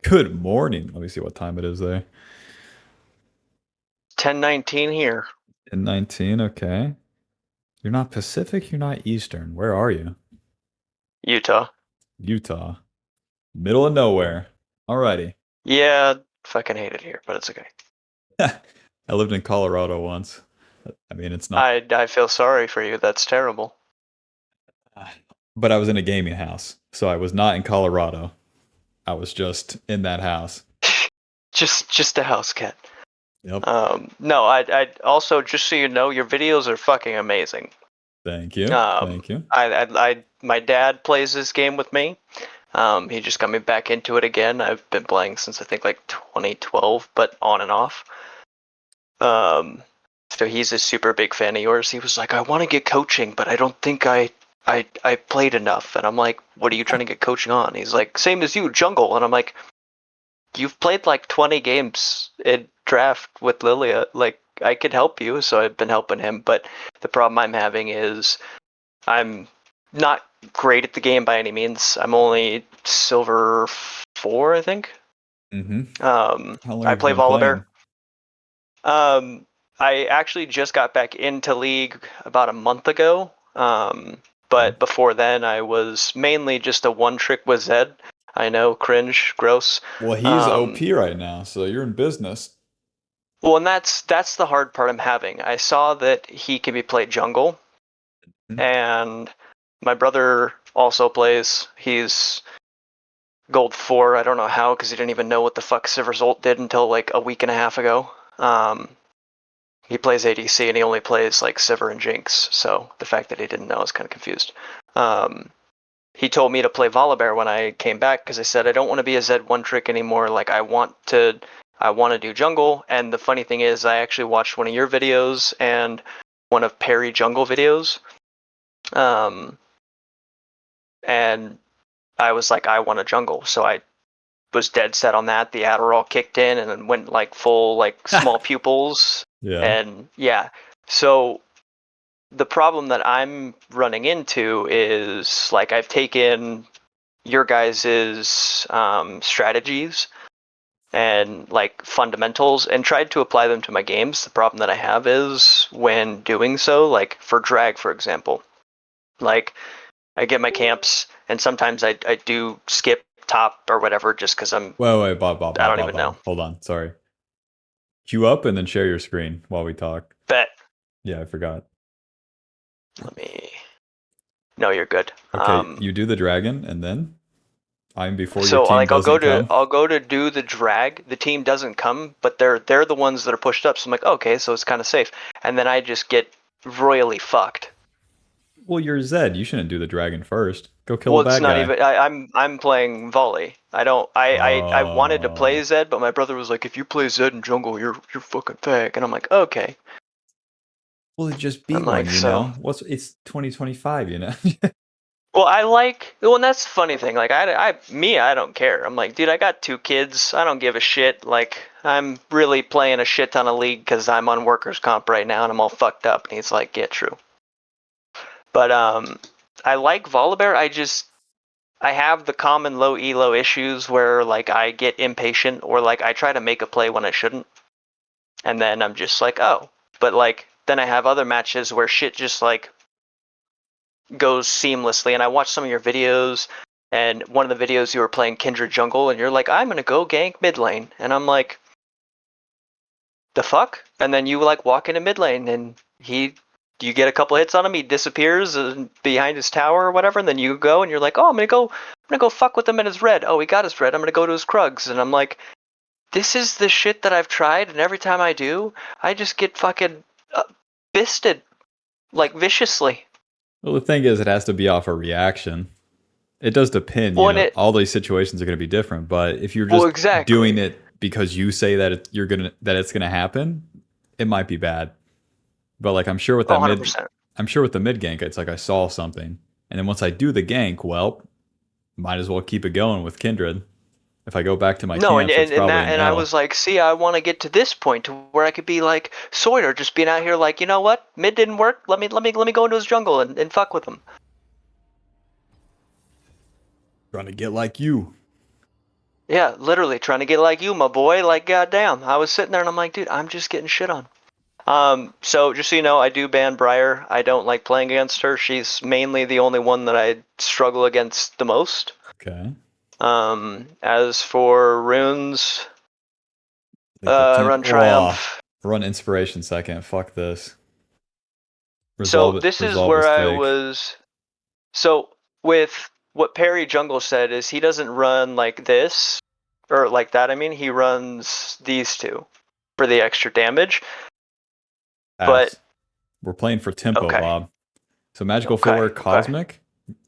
Good morning. Let me see what time it is there. 10:19 here. In 19, okay. You're not Pacific, you're not Eastern. Where are you? Utah. Utah. Middle of nowhere. Alrighty. Yeah, fucking hate it here, but it's okay. I lived in Colorado once. I mean, it's not, I feel sorry for you. That's terrible. but I was in a gaming house. So I was not in Colorado. I was just in that house. Just a house cat. Yep. No, I also just so you know, your videos are fucking amazing. Thank you. Um, Thank you. my dad plays this game with me. He just got me back into it again. I've been playing since I think like 2012, but on and off. Um, so he's a super big fan of yours. He was like, I want to get coaching, but I don't think I played enough. And I'm like, what are you trying to get coaching on? He's like, same as you, jungle. And I'm like, you've played like 20 games in draft with Lilia. Like, I could help you. So I've been helping him. But the problem I'm having is I'm not great at the game by any means. I'm only silver 4, I think. Mm-hmm. How long I have you play been Volibear. playing? Um, I actually just got back into League about a month ago. Okay. But before then, I was mainly just a one trick with Zed. I know, cringe, gross. Well, he's Um, OP right now, so you're in business. well, and that's the hard part I'm having. I saw that he can be played jungle, Mhm. and my brother also plays. He's gold 4. I don't know how, because he didn't even know what the fuck Sivir's ult did until like a week and a half ago. Um, He plays ADC and he only plays like Sivir and Jinx, so the fact that he didn't know, I was kind of confused. Um, he told me to play Volibear when I came back because I said I don't want to be a Z1 trick anymore. Like I want to do jungle. And the funny thing is, I actually watched one of your videos and one of Perry jungle videos, um, and I was like, I want a jungle. So I was dead set on that. The Adderall kicked in and then went like full like small pupils, Yeah. and yeah. So the problem that I'm running into is like I've taken your guys's strategies and like fundamentals and tried to apply them to my games. The problem that I have is when doing so, like for drag, for example, like I get my camps and sometimes I do skip top or whatever just because Wait, Bob, Bob, I Bob, don't Bob, even know. Bob. Hold on. Sorry. Queue up and then share your screen while we talk. Bet. Yeah, I forgot. Let me. No, you're good. Okay, you do the dragon and then I'm before your So team like I'll go doesn't to come. I'll go to do the drag. The team doesn't come, but they're the ones that are pushed up. So I'm like, okay, so it's kind of safe. And then I just get royally fucked. Well, you're Zed. You shouldn't do the dragon first. Go kill the Well, it's bad not guy. even. I'm playing volley. I don't. I wanted to play Oh. Zed, but my brother was like, if you play Zed in jungle, you're fucking fake. And I'm like, okay. Well, just be I'm one, like, you so. know? It's 2025, you know? Well, I like. Well, and that's the funny thing. Like, I don't care. I'm like, dude, I got 2 kids. I don't give a shit. Like, I'm really playing a shit ton of League because I'm on workers' comp right now and I'm all fucked up. And he's like, yeah, true. But I like Volibear. I have the common low elo issues where like I get impatient or like I try to make a play when I shouldn't, and then I'm just like, oh. But like then I have other matches where shit just like goes seamlessly. And I watched some of your videos, and one of the videos you were playing Kindred Jungle, and you're like, I'm gonna go gank mid lane, and I'm like, the fuck? And then you like walk into mid lane, and you get a couple hits on him, he disappears behind his tower or whatever, and then you go and you're like, oh, I'm gonna go fuck with him in his red. Oh, he got his red. I'm gonna go to his Krugs, and I'm like, this is the shit that I've tried, and every time I do, I just get fucking fisted like viciously. Well, the thing is, it has to be off a reaction. It does depend, you Well, and know. it All these situations are going to be different, but if you're well just doing exactly it because you say that it's gonna happen, it might be bad. But like hundred percent. I'm sure with the mid gank, it's like I saw something, and then once I do the gank, well, might as well keep it going with Kindred. If I go back to my No, and, camps, and it's and probably that an and I L. was like, see, I want to get to this point to where I could be like Sawyer, just being out here like, you know what, mid didn't work. Let me go into his jungle and fuck with him. Trying to get like you. Yeah, literally trying to get like you, my boy. Like, goddamn. I was sitting there and I'm like, dude, I'm just getting shit on. So just so you know, I do ban Briar. I don't like playing against her. She's mainly the only one that I struggle against the most. Okay. As for runes, Like the run oh, Triumph. run inspiration second. Fuck this. So Resolve it. this is Resolve where is I fake. was. So with what Perry Jungle said is he doesn't run like this or like that. I mean, he runs these two for the extra damage. But Pass. We're playing for tempo, okay, Bob. So magical okay, footwear, okay. cosmic.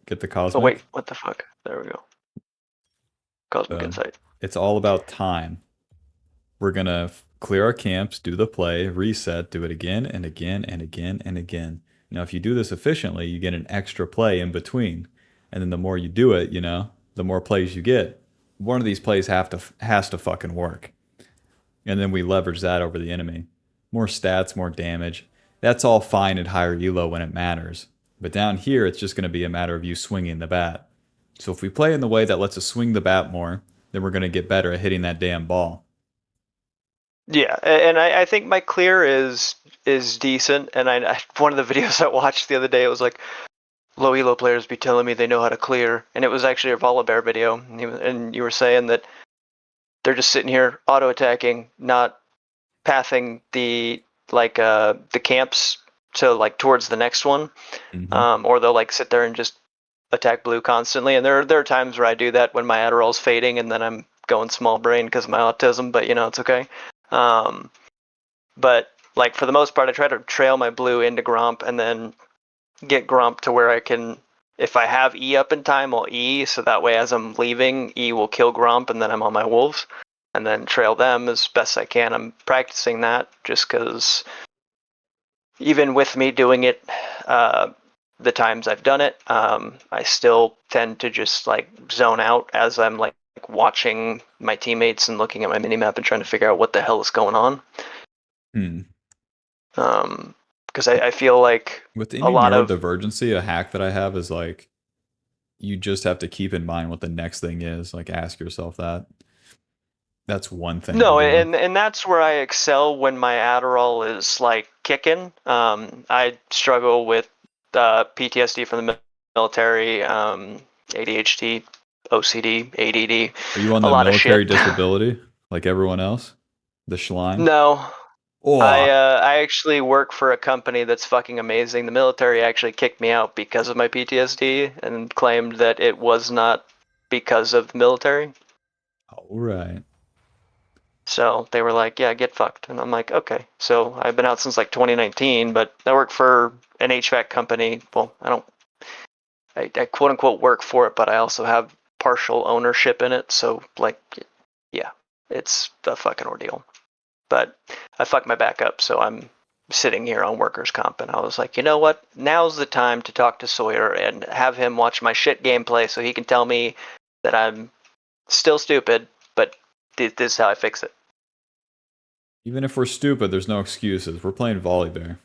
Get the Oh wait, cosmic. what the fuck? There we go. Cosmic Insight. It's all about time. We're gonna clear our camps, do the play, reset, do it again and again and again and again. Now, if you do this efficiently, you get an extra play in between, and then the more you do it, the more plays you get. One of these plays has to fucking work, and then we leverage that over the enemy. More stats, more damage. That's all fine at higher elo when it matters, but down here, it's just going to be a matter of you swinging the bat. So if we play in the way that lets us swing the bat more, then we're going to get better at hitting that damn ball. Yeah, and I think my clear is decent. And one of the videos I watched the other day, it was like low elo players be telling me they know how to clear, and it was actually a Volibear video, and you were saying that they're just sitting here auto attacking, not pathing the camps to like towards the next one, Mm-hmm. or they'll like sit there and just attack blue constantly. And there are times where I do that when my Adderall's fading, and then I'm going small brain because of my autism, but it's okay. Um, but like for the most part, I try to trail my blue into Gromp and then get Gromp to where I can. If I have E up in time, I'll E, so that way as I'm leaving, E will kill Gromp, and then I'm on my wolves, and then trail them as best I can. I'm practicing that just because even with me doing it, the times I've done it, I still tend to just like zone out as I'm like watching my teammates and looking at my minimap and trying to figure out what the hell is going on. Hmm. Because I feel like With a any lot of neurodivergency, a hack that I have is like you just have to keep in mind what the next thing is. Like ask yourself that. That's one thing to no, do. and that's where I excel when my Adderall is like kicking. I struggle with PTSD from the military, ADHD, OCD, ADD, Are you on a the lot of military shit. disability like everyone else? The Schlein? No, Oh, I actually work for a company that's fucking amazing. The military actually kicked me out because of my PTSD and claimed that it was not because of the military. all right. So they were like, yeah, get fucked. And I'm like, okay. So I've been out since like 2019, but I work for an HVAC company. Well, I quote unquote work for it, but I also have partial ownership in it. So, like, yeah, it's a fucking ordeal. But I fucked my back up, so I'm sitting here on workers' comp. And I was like, you know what? Now's the time to talk to Sawyer and have him watch my shit gameplay so he can tell me that I'm still stupid, but this is how I fix it. Even if we're stupid, there's no excuses. We're playing Volibear.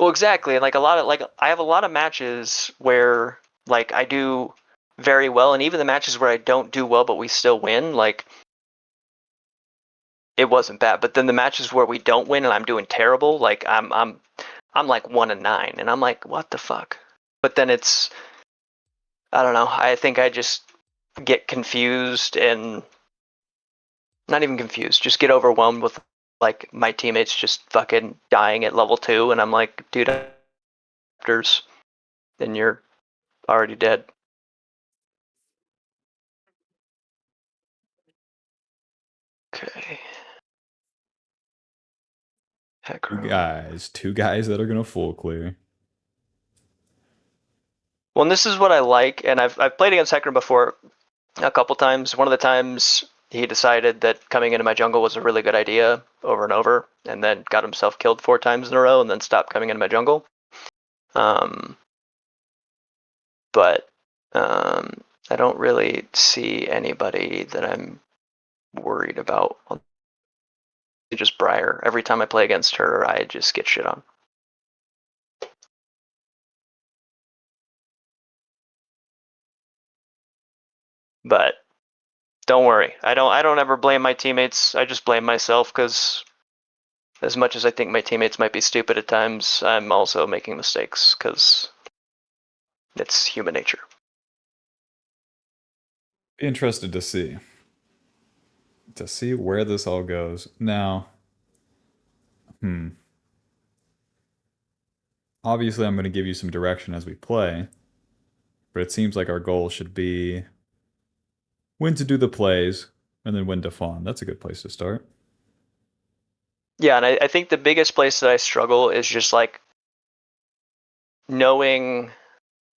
Well, exactly. And like a lot of like I have a lot of matches where like I do very well, and even the matches where I don't do well but we still win, like it wasn't bad. But then the matches where we don't win and I'm doing terrible, like I'm like 1-9, and I'm like, what the fuck? But then it's I don't know. I think I just get confused and not even confused, just get overwhelmed with like my teammates just fucking dying at level 2, and I'm like, dude, then you're already dead. Okay. Heck room. Two guys that are gonna full clear. Well, and this is what I like, and I've played against Heckram before a couple times. One of the times he decided that coming into my jungle was a really good idea over and over, and then got himself killed 4 times in a row, and then stopped coming into my jungle. Um, but I don't really see anybody that I'm worried about. Just Briar. Every time I play against her, I just get shit on. But Don't worry. I don't ever blame my teammates. I just blame myself because as much as I think my teammates might be stupid at times, I'm also making mistakes because it's human nature. Be interested to see where this all goes. Now, obviously I'm going to give you some direction as we play, but it seems like our goal should be when to do the plays and then when to farm. That's a good place to start. Yeah, and I think the biggest place that I struggle is just like knowing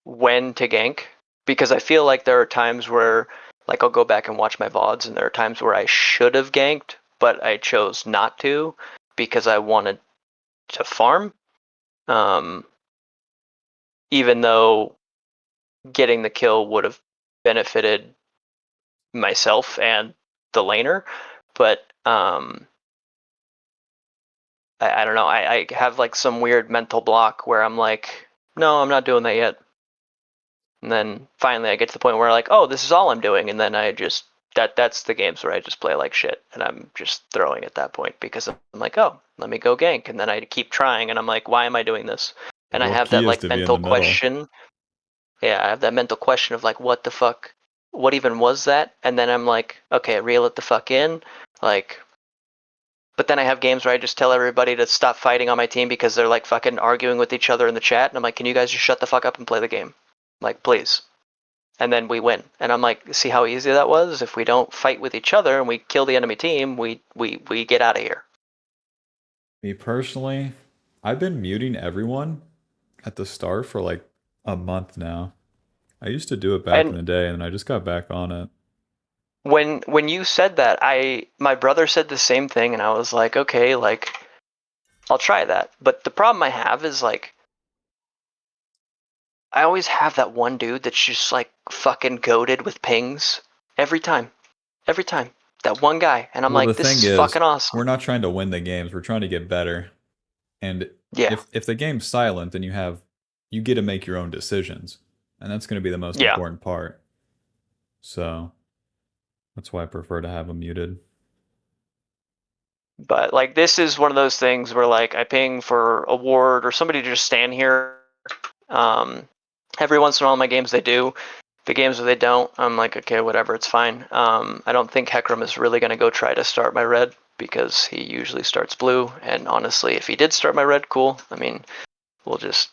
when to gank, because I feel like there are times where like I'll go back and watch my VODs and there are times where I should have ganked, but I chose not to because I wanted to farm. Um, Even though getting the kill would have benefited myself and the laner, but I don't know. I have like some weird mental block where I'm like, no, I'm not doing that yet. And then finally I get to the point where like, oh, this is all I'm doing, and then I just that's the games where I just play like shit and I'm just throwing at that point because I'm like, oh, let me go gank, and then I keep trying and I'm like, why am I doing this? The And I real have key that is like to be in the mental middle. question. Yeah, I have that mental question of like, what the fuck? What even was that? And then I'm like, okay, reel it the fuck in. Like, but then I have games where I just tell everybody to stop fighting on my team because they're like fucking arguing with each other in the chat. And I'm like, can you guys just shut the fuck up and play the game? Like, please. And then we win. And I'm like, see how easy that was? If we don't fight with each other and we kill the enemy team, we get out of here. Me personally, I've been muting everyone at the start for like a month now. I used to do it back in And the day and I just got back on it. when you said that, my brother said the same thing, and I was like, okay, like I'll try that. But the problem I have is like I always have that one dude that's just like fucking goated with pings every time. Every time. That one guy. And I'm Well, the like, this thing is is, fucking awesome. we're not trying to win the games, we're trying to get better. And Yeah. if the game's silent, then you get to make your own decisions. And that's going to be the most Yeah. important part. So that's why I prefer to have them muted. But like this is one of those things where like I ping for a ward or somebody to just stand here. Um, every once in a while in my games they do. The games where they don't, I'm like, okay, whatever, it's fine. I don't think Hecarim is really going to go try to start my red because he usually starts blue. And honestly, if he did start my red, cool. I mean, we'll just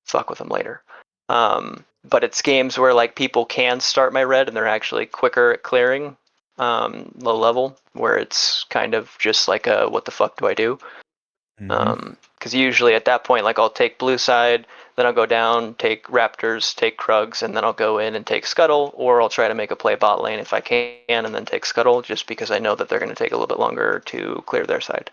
fuck with him later. But it's games where like people can start my red and they're actually quicker at clearing low level, where it's kind of just like a what the fuck do I do? Hmm. Because usually at that point, like I'll take blue side, then I'll go down, take Raptors, take Krugs, and then I'll go in and take Scuttle, or I'll try to make a play bot lane if I can, and then take Scuttle, just because I know that they're going to take a little bit longer to clear their side.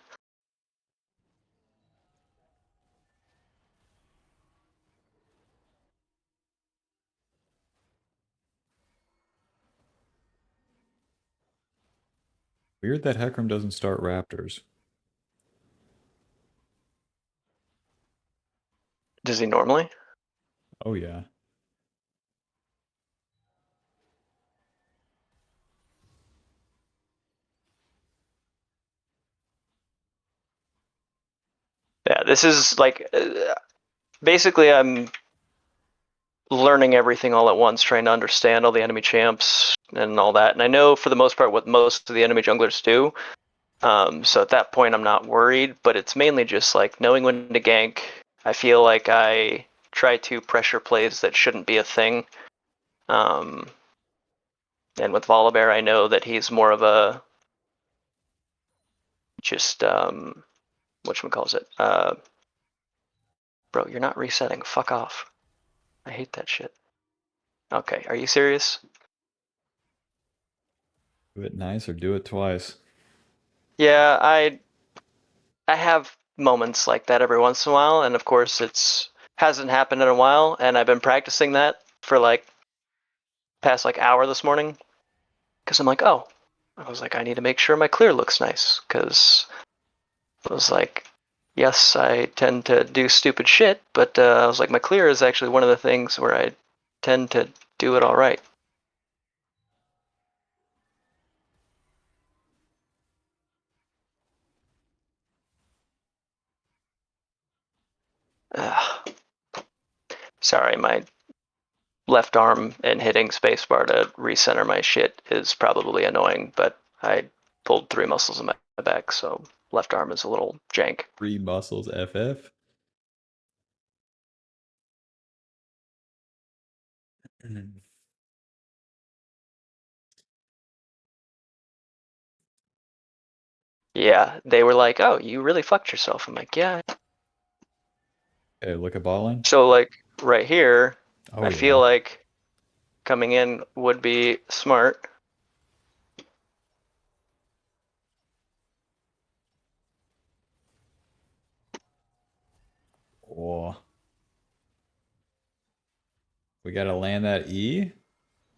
Weird that Hecarim doesn't start Raptors. Does he normally? Oh, yeah. Yeah, this is like basically I'm learning everything all at once, trying to understand all the enemy champs and all that. And I know for the most part what most of the enemy junglers do. So at that point, I'm not worried, but it's mainly just like knowing when to gank. I feel like I try to pressure plays that shouldn't be a thing. Um, and with Volibear, I know that he's more of a just whatchamacalls it. Bro, you're not resetting. Fuck off. I hate that shit. Okay, are you serious? Do it nice or do it twice. Yeah, I have moments like that every once in a while, and of course it's hasn't happened in a while, and I've been practicing that for like past like hour this morning because I'm like, oh, I was like, I need to make sure my clear looks nice because I was like, yes, I tend to do stupid shit, but I was like, my clear is actually one of the things where I tend to do it all right. Sorry, my left arm and hitting spacebar to recenter my shit is probably annoying, but I pulled 3 muscles in my back, so left arm is a little jank. 3 muscles FF. Yeah, they were like, "Oh, you really fucked yourself." I'm like, "Yeah." Okay, look at bot lane. So like right here, Oh I feel yeah. like coming in would be smart. Oh. We gotta land that E.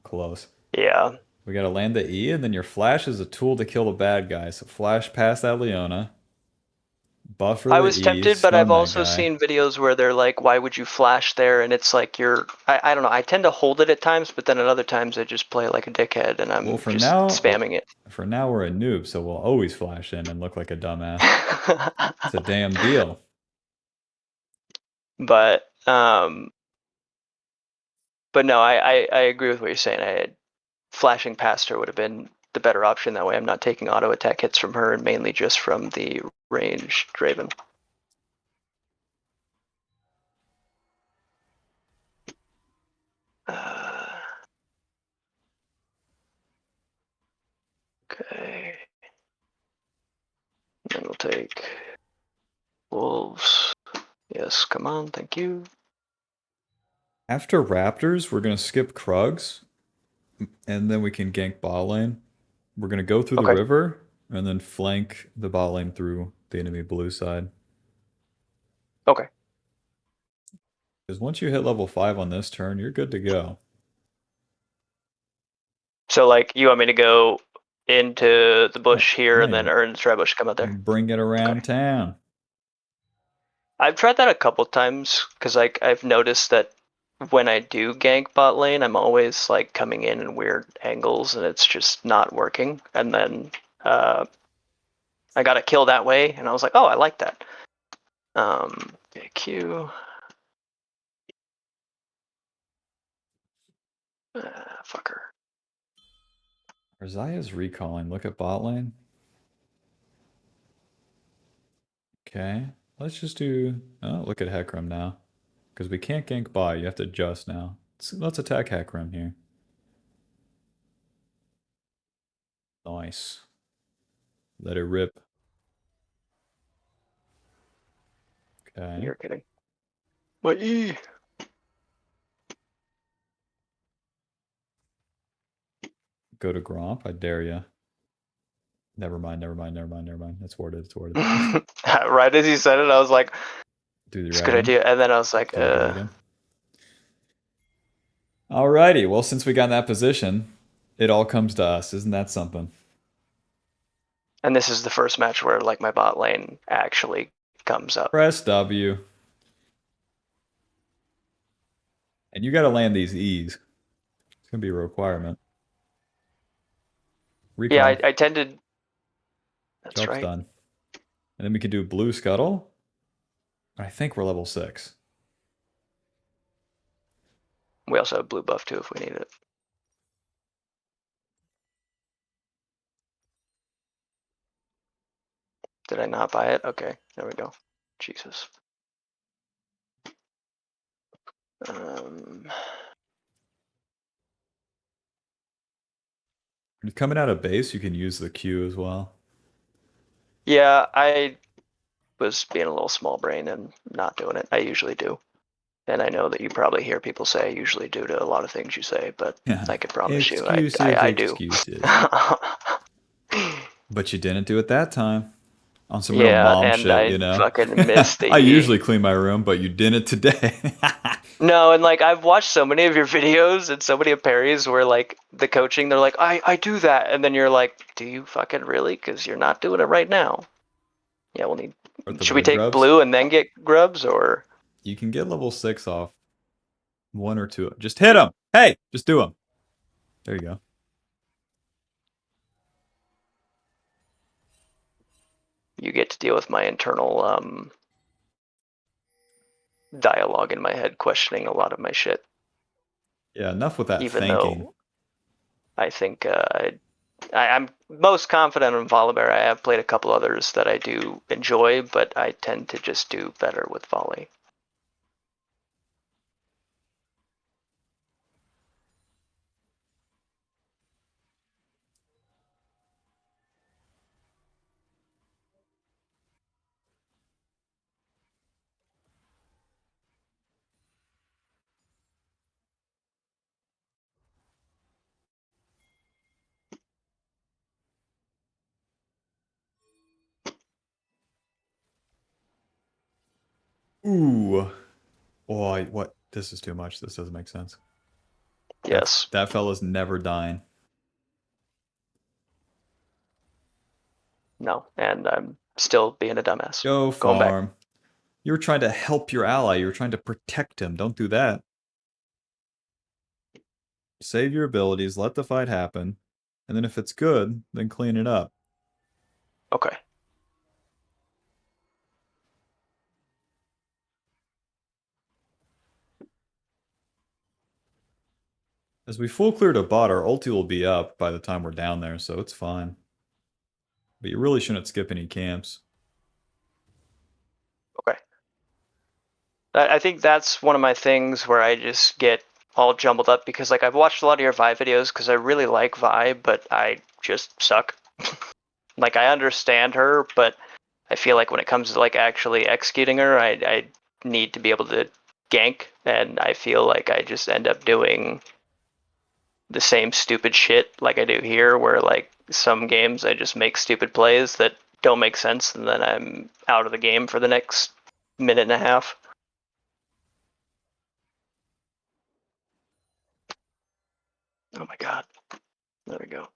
Close. Yeah. We gotta land the E, and then your flash is a tool to kill the bad guy. So flash past that Leona. Buffer I the was E, tempted, but I've stun that also guy. seen videos where they're like, "Why would you flash there?" And it's like I don't know. I tend to hold it at times, but then at other times I just play like a dickhead and Well, I'm just spamming it. for now we're a noob, so we'll always flash in and look like a dumbass. It's a damn deal. but um, but no, I agree with what you're saying. Flashing past her would have been the better option. That way, I'm not taking auto attack hits from her, and mainly just from the ranged Draven. Okay. Then we'll take wolves. Yes, come on, thank you. After Raptors, we're gonna skip Krugs, and then we can gank bot lane. We're gonna go through the Okay. river, and then flank the bot lane through the enemy blue side. Okay. Because once you hit level 5 on this turn, you're good to go. So like, you want me to go into the Yeah, bush here yeah, and then earn the dry bush come out you there? bring it Okay. around town. I've tried that a couple times because like I've noticed that when I do gank bot lane, I'm always like coming in weird angles and it's just not working. And then I got a kill that way, and I was like, oh, I like that. Okay, Q. Fucker. Rzaya's recalling. Look at bot lane. Okay. Let's just do... Oh, look at Hecarim now. Because we can't gank bot. You have to adjust now. Let's attack Hecarim here. Nice. Let it rip. Okay. You're kidding. What? E? Go to Gromp. I dare ya. Never mind, never mind, never mind, never mind. It's worded, it's worded. Right as you said it, I was like, Do the it's a good dragon. idea. And then I was like, Do the dragon. Alrighty, well, since we got in that position, it all comes to us. Isn't that something? and this is the first match where like my bot lane actually comes up. Press W. And you got to land these E's. It's going to be a requirement. Yeah, Recall. I tended. That's Job's right. done. And then we can do Blue Scuttle. I think we're level 6. We also have blue buff too if we need it. Did I not buy it? Okay, there we go. Jesus. Um, When you're coming out of base, you can use the Q as well. yeah, I was being a little small brain and not doing it. I usually do. And I know that you probably hear people say I usually do to a lot of things you say, but Yeah. I can promise you Excuses, I do. excuses. But you didn't do it that time. On some real Yeah, mom and shit, I you know? fucking missed the I E. usually clean my room, but you didn't today. No, and like I've watched so many of your videos and so many of Perry's where like the coaching, they're like, I do that. And then you're like, do you fucking really? Because you're not doing it right now. Yeah, we'll need. With the Should we wood take grubs, blue and then get grubs, or you can get level 6 off 1 or 2. Just hit them. Hey, just do them. There you go. you get to deal with my internal dialogue in my head questioning a lot of my shit. Yeah, enough with that Even thinking. though I think I'm most confident in Volibear. I have played a couple others that I do enjoy, but I tend to just do better with Volley. Ooh. Oh, what? This is too much. This doesn't make sense. Yes. That fella's never dying. No. And I'm still being a dumbass. Go Going back. farm. You were trying to help your ally. You were trying to protect him. Don't do that. Save your abilities. Let the fight happen. And then if it's good, then clean it up. Okay. As we full cleared a bot, our ulti will be up by the time we're down there, so it's fine. But you really shouldn't skip any camps. Okay. I think that's one of my things where I just get all jumbled up because like I've watched a lot of your Vi videos because I really like Vi, but I just suck. Like I understand her, but I feel like when it comes to like actually executing her, I need to be able to gank, and I feel like I just end up doing the same stupid shit like I do here, where like some games I just make stupid plays that don't make sense, and then I'm out of the game for the next minute and a half. Oh my god. There we go.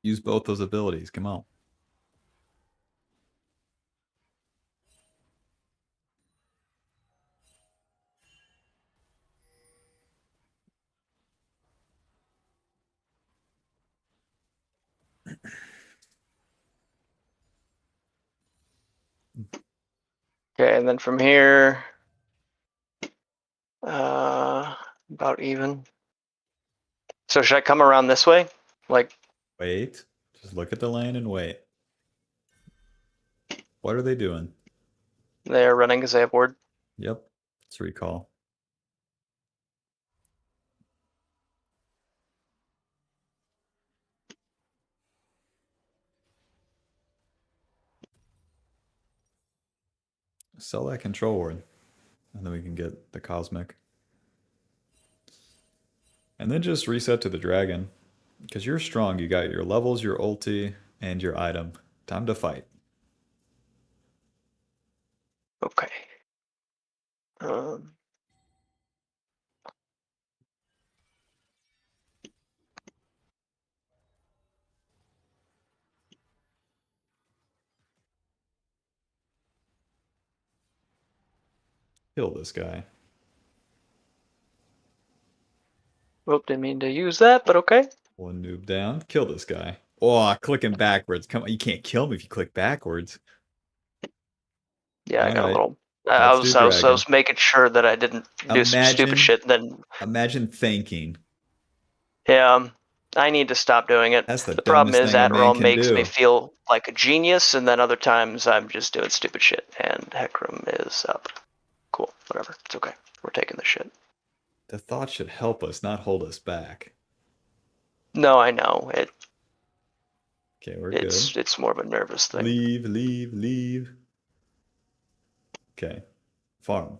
Use both those abilities. Come on. Okay, and then from here, about even. So should I come around this way? Like, Wait. Just look at the lane and wait. What are they doing? they're running because they have ward. Yep. Let's recall. Sell that control ward. And then we can get the cosmic. And then just reset to the dragon. Because you're strong. You got your levels, your ulti, and your item. Time to fight. Okay. Um, Kill this guy. didn't mean to use that, but okay. One noob down. Kill this guy. Oh, clicking backwards. Come on, you can't kill me if you click backwards. Yeah, I All got a right, little. let's do I dragon. was making sure that I didn't do some stupid Imagine, shit. Then, imagine thinking. yeah, I need to stop doing it. That's the The problem dumbest is thing a man Adderall can makes me do. feel like a genius, and then other times I'm just doing stupid shit. And Heckram is up. Cool, whatever. It's okay. We're taking the shit. The thought should help us, not hold us back. No, I know it. Okay, we're good. It's more of a nervous thing. Leave, leave, leave. Okay, farm.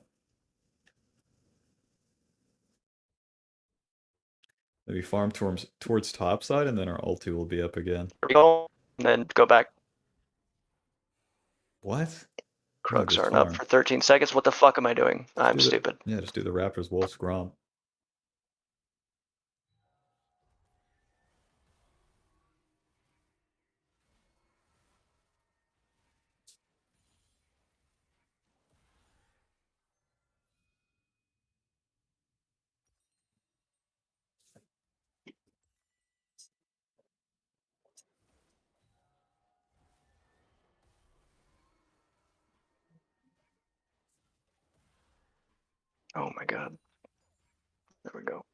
Maybe farm towards top side, and then our ulti will be up again. Here we go, and then go back. What? No, Krugs just aren't up farm. for 13 seconds. What the fuck am I doing? I'm Do the stupid. yeah, just do the Raptors Wolves Grom. Oh my god. There we go.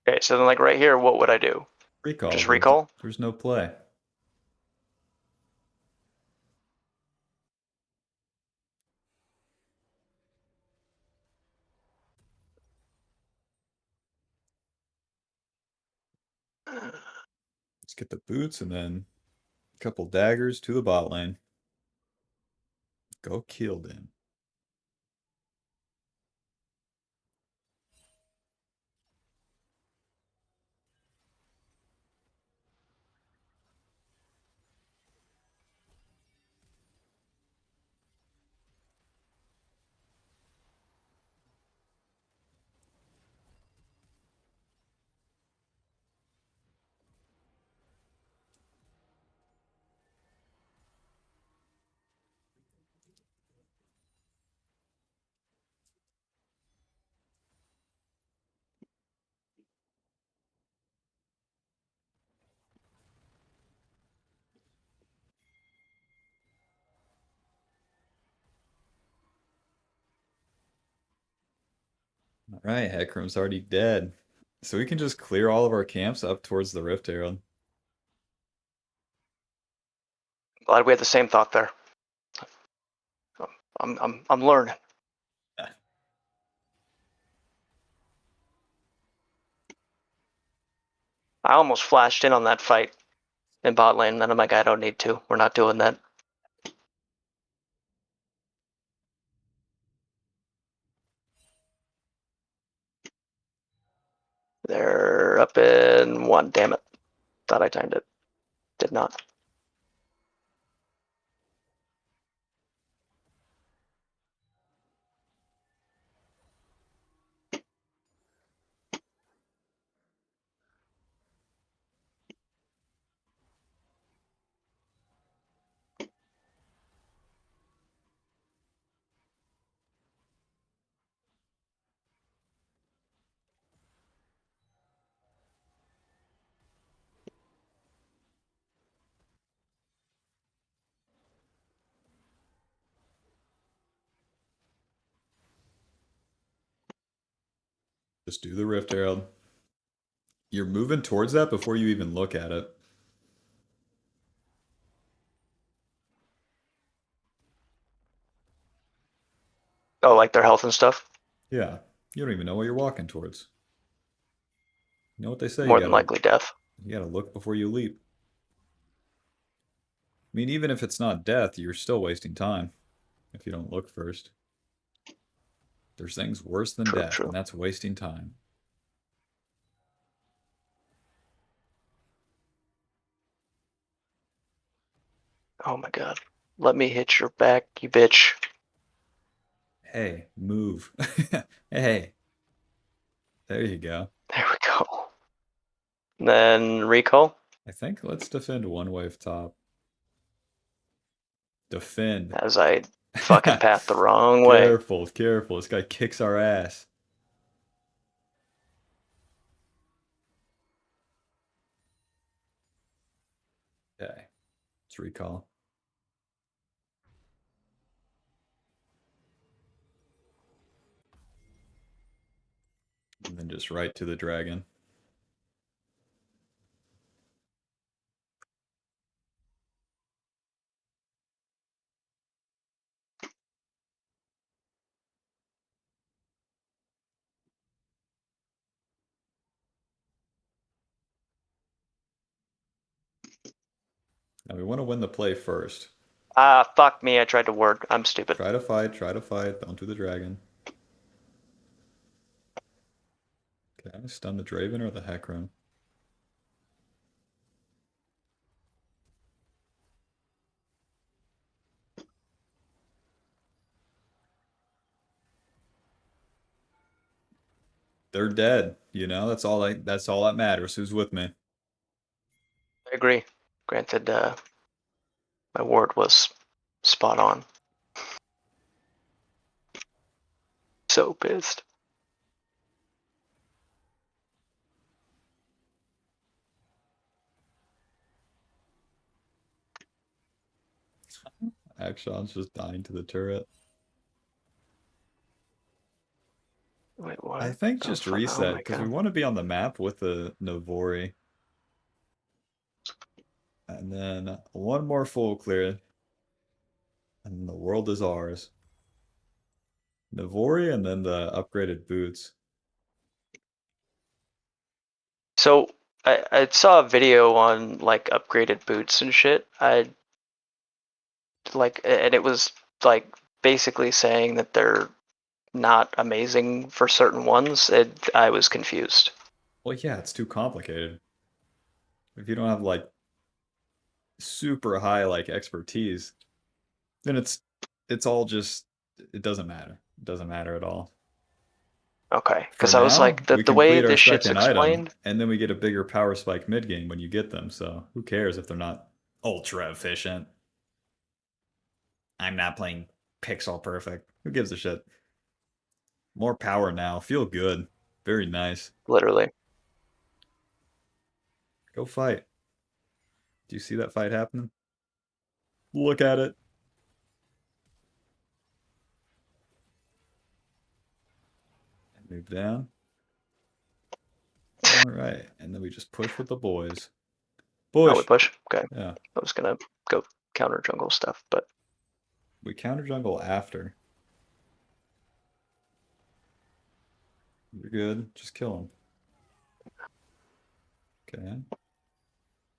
Okay, so then like right here, what would I do? Recall. Just recall? There's no play. Let's get the boots and then a couple daggers to the bot lane. Go kill them. All right, Hecarim's already dead. So we can just clear all of our camps up towards the Rift Herald. Glad we had the same thought there. I'm learning. I almost flashed in on that fight in bot lane, and then I'm like, I don't need to. We're not doing that. They're up in 1. Damn it. Thought I timed it. Did not. Just do the Rift Herald. You're moving towards that before you even look at it. Oh, like their health and stuff? Yeah, you don't even know what you're walking towards. You know what they say? More than likely death. You gotta look before you leap. I mean, even if it's not death, you're still wasting time if you don't look first. There's things worse than True, death, and true. that's wasting time. Oh my god. Let me hit your back, you bitch. Hey, move. Hey, there you go. There we go. Then recall. I think let's defend one wave top. Defend. As I fucking path the wrong way. Careful, careful. This guy kicks our ass. Okay, let's recall. And then just right to the dragon. Now we want to win the play first. Ah, fuck me. I tried to ward. I'm stupid. Try to fight, try to fight. Don't do the dragon. Okay, stun the Draven or the Hecarim. They're dead. You know, that's all that matters. Who's with me? I agree. Granted, my ward was spot on. So pissed. Akshon's just dying to the turret. Wait, what? I think Oh, just fuck. Oh reset my because we god. want to be on the map with the Navori. And then one more full clear, and the world is ours. Navori and then the upgraded boots. So, I saw a video on, like, upgraded boots and shit. And it was, like, basically saying that they're not amazing for certain ones. I was confused. Well, yeah, it's too complicated. If you don't have like super high like expertise, then it's all just it doesn't matter. It doesn't matter at all. Okay, For because I was now, like, we the way complete our this shit's second item, explained, and then we get a bigger power spike mid game when you get them. So who cares if they're not ultra efficient? I'm not playing pixel perfect. Who gives a shit? More power now. Feel good. Very nice. literally. Go fight. Do you see that fight happening? Look at it. Move down. All right. And then we just push with the boys. Oh, we Push. push? Okay. Yeah. I was gonna go counter jungle stuff, but We counter jungle after. You're good. Just kill him. Okay.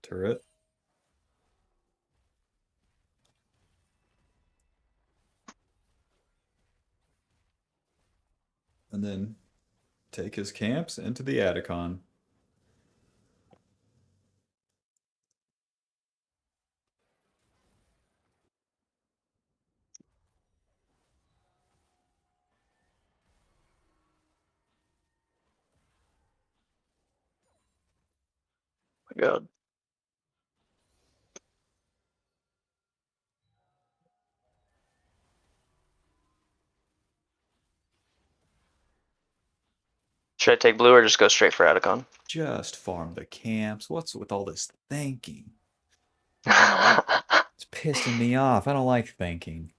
Turret. And then take his camps into the Atticon. my god. Should I take blue or just go straight for Atacon? Just farm the camps. What's with all this thinking? Yeah, It's pissing me off. I don't like thinking.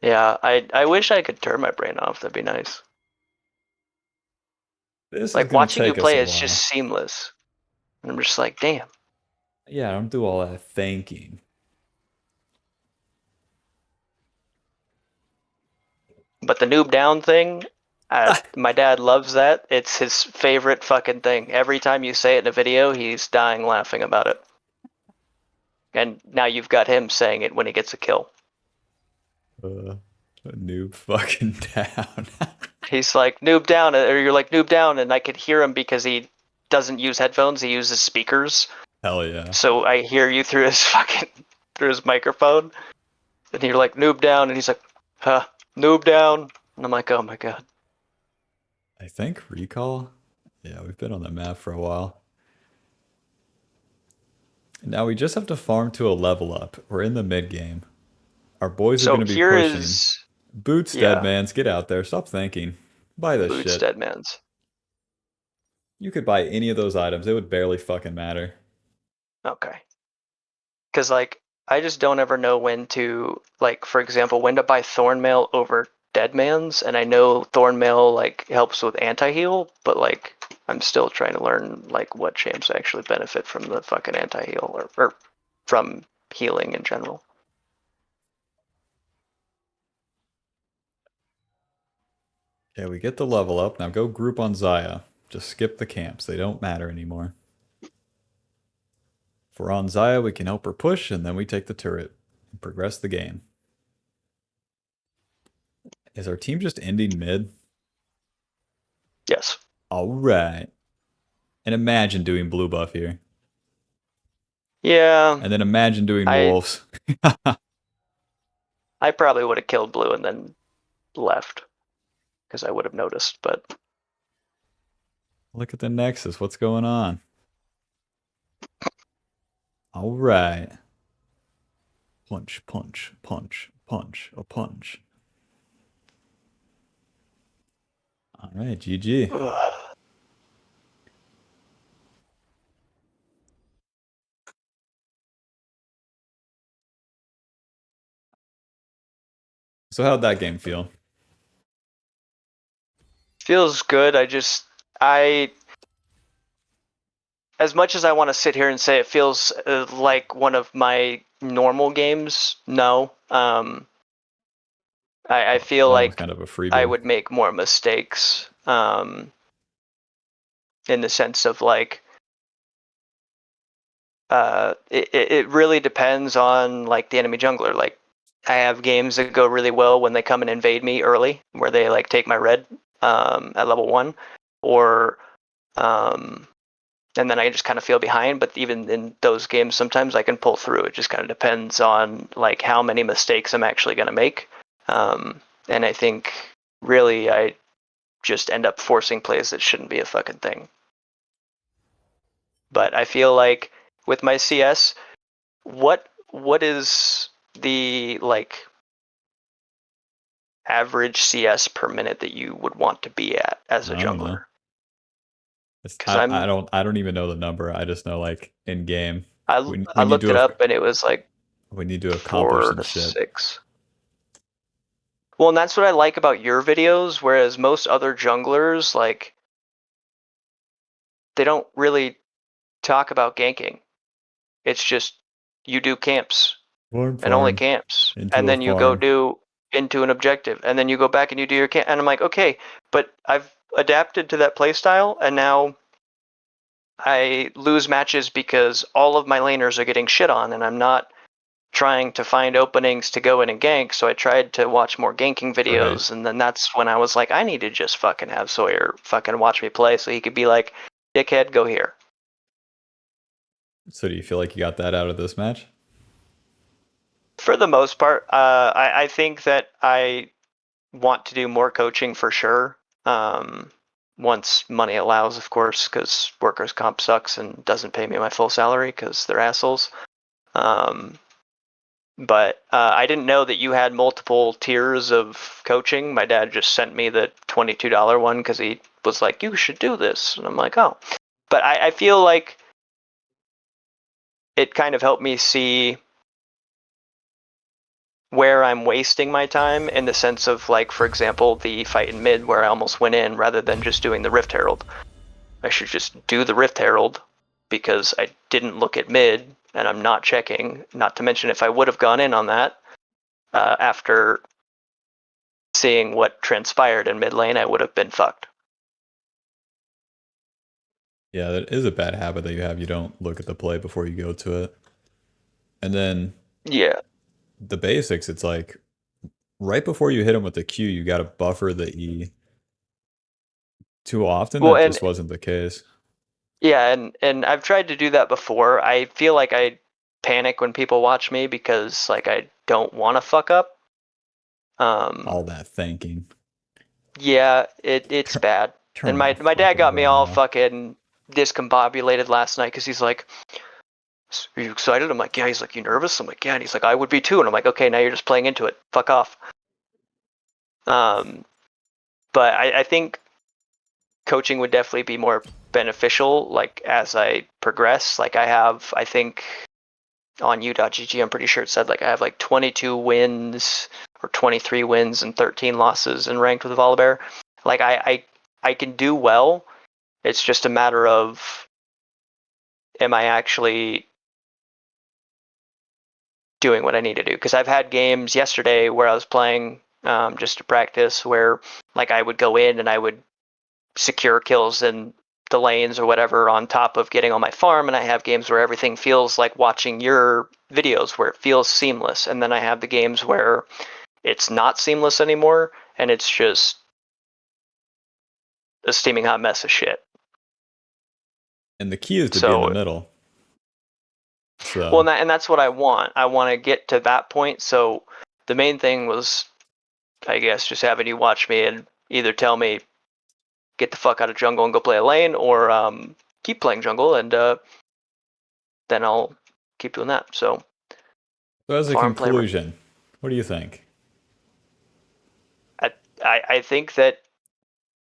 I wish I could turn my brain off. That'd be nice. This is Like gonna watching you take us play, a it's just while. seamless. And I'm just like, damn. Yeah, I don't do all that thinking. But the noob down thing, my dad loves that. It's his favorite fucking thing. Every time you say it in a video, he's dying laughing about it. And now you've got him saying it when he gets a kill. Uh, a noob fucking down. He's like, noob down, or you're like, noob down, and I could hear him because he doesn't use headphones, he uses speakers. Hell yeah. So I hear you through his fucking through his microphone. And you're like, noob down, and he's like, huh, noob down. And I'm like, oh my god. I think recall. Yeah, we've been on the map for a while. Now we just have to farm to a level up. We're in the mid game. Our boys are So going to be here pushing. is, Boots, yeah, Deadmans, get out there. Stop thinking. Buy this Boots shit. Deadman's. You could buy any of those items. It would barely fucking matter. Okay. Because, like, I just don't ever know when to, like, for example, when to buy Thornmail over Deadman's. And I know Thornmail, like, helps with anti-heal, but, like, I'm still trying to learn, like, what champs actually benefit from the fucking anti-heal or from healing in general. Yeah, we get the level up. Now go group on Zaya. Just skip the camps. They don't matter anymore. If we're on Zaya, we can help her push, and then we take the turret and progress the game. Is our team just ending mid? Yes. All right. And imagine doing blue buff here. Yeah, And then imagine doing I wolves. I probably would have killed blue and then left because I would have noticed, but Look at the Nexus. What's going on? All right. Punch, punch, punch, punch, a punch. All right, GG. ugh. So how'd that game feel? Feels good. I as much as I want to sit here and say it feels like one of my normal games, no. I feel That was like kind of a I freebie. would make more mistakes in the sense of like it really depends on like the enemy jungler. Like I have games that go really well when they come and invade me early, where they like take my red at level 1, or um, and then I just kind of feel behind. But even in those games, sometimes I can pull through. It just kind of depends on like how many mistakes I'm actually going to make. And I think really I just end up forcing plays that shouldn't be a fucking thing. But I feel like with my CS, what is the like average CS per minute that you would want to be at as a I don't know. jungler? It's, Because I'm I don't even know the number. I just know like in game I we need looked to it have up and it was like we need to accomplish 4 some to shit. 6. Well, and that's what I like about your videos, whereas most other junglers, like, they don't really talk about ganking. It's just you do camps Farm and only farm camps, into and a then you go farm. do into an objective, and then you go back and you do your camp. And I'm like, okay, but I've adapted to that playstyle, and now I lose matches because all of my laners are getting shit on, and I'm not trying to find openings to go in and gank, so I tried to watch more ganking Right. videos, and then that's when I was like, I need to just fucking have Sawyer fucking watch me play so he could be like, dickhead, go here. So do you feel like you got that out of this match? For the most part, I think that I want to do more coaching for sure. Once money allows, of course, because workers' comp sucks and doesn't pay me my full salary because they're assholes. Um, But I didn't know that you had multiple tiers of coaching. My dad just sent me the $22 one because he was like, you should do this. And I'm like, oh. But I feel like it kind of helped me see where I'm wasting my time in the sense of, like, for example, the fight in mid where I almost went in rather than just doing the Rift Herald. I should just do the Rift Herald because I didn't look at mid and I'm not checking. Not to mention, if I would have gone in on that after seeing what transpired in mid lane, I would have been fucked. Yeah, that is a bad habit that you have. You don't look at the play before you go to it. And then Yeah. the basics, it's like right before you hit him with the Q, you got to buffer the E. Too often, Well, that and just wasn't the case. yeah, and I've tried to do that before. I feel like I panic when people watch me because like I don't want to fuck up. All Um, that thanking. yeah, it's Turn, bad. And turn my that my dad fucking got me brain all off. fucking discombobulated last night because he's like, "Are you excited?" I'm like, "Yeah." He's like, "You nervous?" I'm like, "Yeah." And he's like, "I would be too." And I'm like, "Okay, now you're just playing into it. Fuck off." Um, but I think coaching would definitely be more beneficial like as I progress. Like I have, I think on u.gg, I'm pretty sure it said like I have like 22 wins or 23 wins and 13 losses in ranked with Volibear. Like I can do well. It's just a matter of, am I actually doing what I need to do? Because I've had games yesterday where I was playing just to practice where like I would go in and I would secure kills in the lanes or whatever on top of getting on my farm, and I have games where everything feels like watching your videos where it feels seamless, and then I have the games where it's not seamless anymore and it's just a steaming hot mess of shit. And the key is to be in the So, middle. well, So and that's what I want. I want to get to that point. So the main thing was, I guess, just having you watch me and either tell me get the fuck out of jungle and go play a lane, or keep playing jungle, and then I'll keep doing that. So as a farm play. conclusion, what do you think? I, I think that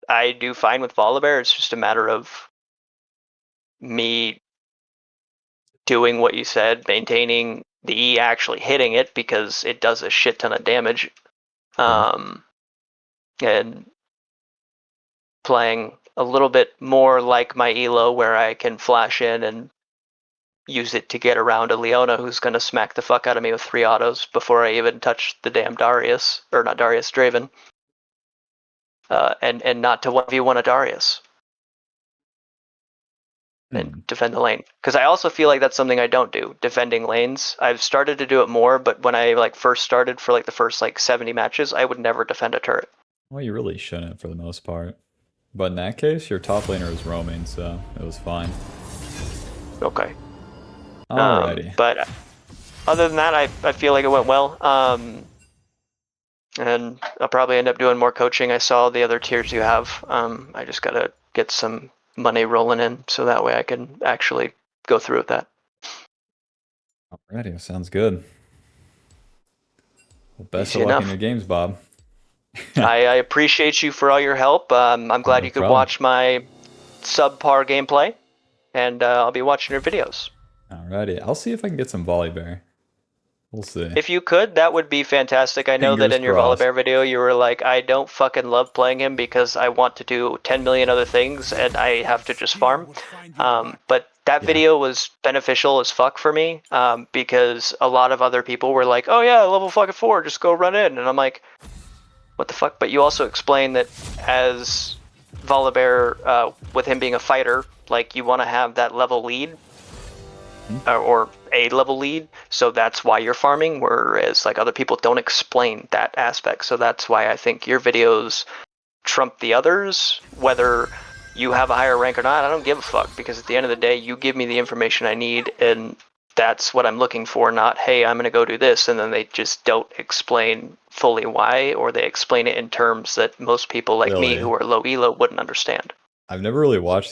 I do fine with Volibear. It's just a matter of me doing what you said, maintaining the E, actually hitting it because it does a shit ton of damage, Sure. and playing a little bit more like my Elo, where I can flash in and use it to get around a Leona who's gonna smack the fuck out of me with 3 autos before I even touch the damn Darius, or not Darius, Draven, and not to 1v1 a Darius and Hmm. defend the lane. Because I also feel like that's something I don't do, defending lanes. I've started to do it more, but when I like first started for like the first like 70 matches, I would never defend a turret. Well, you really shouldn't for the most part. But in that case, your top laner is roaming, so it was fine. Okay. Alrighty. But other than that, I feel like it went well. And I'll probably end up doing more coaching. I saw the other tiers you have. I just gotta get some money rolling in so that way I can actually go through with that. Alrighty, sounds good. Well, best of Easy luck in enough. your games, Bob. I appreciate you for all your help. I'm glad No you could problem. watch my subpar gameplay, and I'll be watching your videos. Alrighty, I'll see if I can get some Volibear. We'll see. If you could, that would be fantastic. I know that Fingers in your crossed. Volibear video, you were like, I don't fucking love playing him because I want to do 10 million other things and I have to just farm. But that Yeah. video was beneficial as fuck for me, because a lot of other people were like, oh yeah, level fucking 4, just go run in. And I'm like, what the fuck? But you also explained that as Volibear, with him being a fighter, like you want to have that level lead, or a level lead, so that's why you're farming, whereas like other people don't explain that aspect. So that's why I think your videos trump the others, whether you have a higher rank or not. I don't give a fuck, because at the end of the day, you give me the information I need, and that's what I'm looking for, not, hey, I'm going to go do this, and then they just don't explain fully why, or they explain it in terms that most people like me Really? who are low elo wouldn't understand. I've never really watched